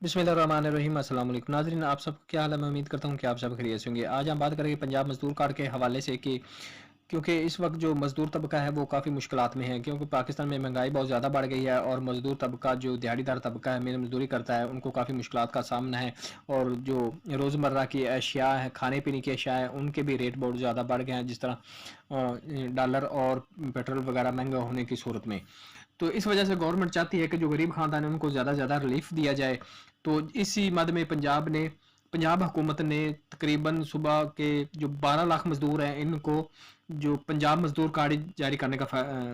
बिस्मिल्लाहिर्रहमानिर्रहीम। अस्सलाम वालेकुम नाज़रीन, आप सब क्या हाल है। मैं उम्मीद करता हूँ कि आप सब खैरियत से होंगे। आज हम बात करेंगे पंजाब मजदूर कार्ड के हवाले से कि क्योंकि इस वक्त जो मजदूर तबका है वो काफ़ी मुश्किलात में है, क्योंकि पाकिस्तान में महंगाई बहुत ज़्यादा बढ़ गई है और मजदूर तबका जो दिहाड़ीदार तबका है, मेहनत मजदूरी करता है, उनको काफ़ी मुश्किलात का सामना है। और जो रोज़मर्रा की अशिया है, खाने पीने की अशिया है, उनके भी रेट बहुत ज़्यादा बढ़ गए हैं, जिस तरह डॉलर और पेट्रोल वगैरह महंगा होने की सूरत में। तो इस वजह से गवर्नमेंट चाहती है कि जो गरीब खानदान है उनको ज़्यादा से ज़्यादा रिलीफ दिया जाए। तो इसी मद में पंजाब हुकूमत ने तकरीबन सुबह के जो 12 लाख मजदूर हैं इनको जो पंजाब मजदूर कार्ड जारी करने का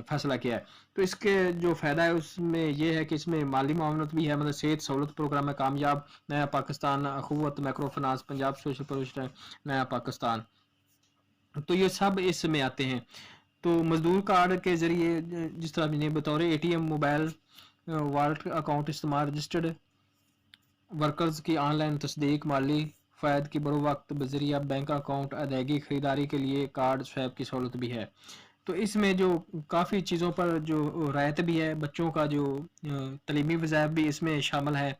फैसला किया है। तो इसके जो फ़ायदा है उसमें यह है कि इसमें माली मामलत भी है, मतलब सेहत सहूलत प्रोग्राम है कामयाब, नया Pakistan, Akhuwat micro finance, Punjab social project, नया पाकिस्तान, तो ये सब इसमें आते हैं। तो मजदूर कार्ड के ज़रिए जिस तरह मैंने बतौर एटीएम, मोबाइल वॉलेट अकाउंट इस्तेमाल, रजिस्टर्ड वर्कर्स की ऑनलाइन तस्दीक, माली फ़ायद की बरो वक्त बजरिया बैंक अकाउंट अदायगी, खरीदारी के लिए कार्ड स्वैप की सहूलत भी है। तो इसमें जो काफ़ी चीज़ों पर जो रायत भी है, बच्चों का जो तलीमी वज़ाइफ भी इसमें शामिल है,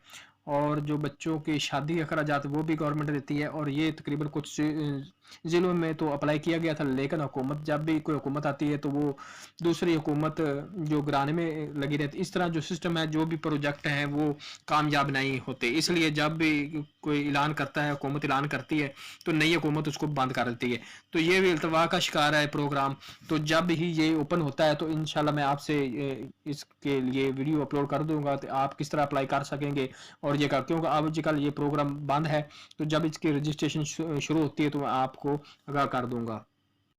और जो बच्चों की शादी के अखराजात वो भी गवर्नमेंट देती है। और ये तकरीबन कुछ ज़िलों में तो अप्लाई किया गया था, लेकिन हुकूमत जब भी कोई हुकूमत आती है तो वो दूसरी हुकूमत जो गिराने में लगी रहती है। इस तरह जो सिस्टम है, जो भी प्रोजेक्ट हैं वो कामयाब नहीं होते, इसलिए जब भी कोई ऐलान करता है, हुकूमत ऐलान करती है, तो नई हुकूमत उसको बंद कर देती है। तो ये भी अल्तवा का शिकार है प्रोग्राम। तो जब ही ये ओपन होता है तो इंशाल्लाह मैं आपसे इसके लिए वीडियो अपलोड कर दूंगा, तो आप किस तरह अप्लाई कर सकेंगे। और ये क्योंकि आजकल ये प्रोग्राम बंद है, तो जब इसकी रजिस्ट्रेशन शुरू होती है तो मैं आपको आगाह कर दूंगा।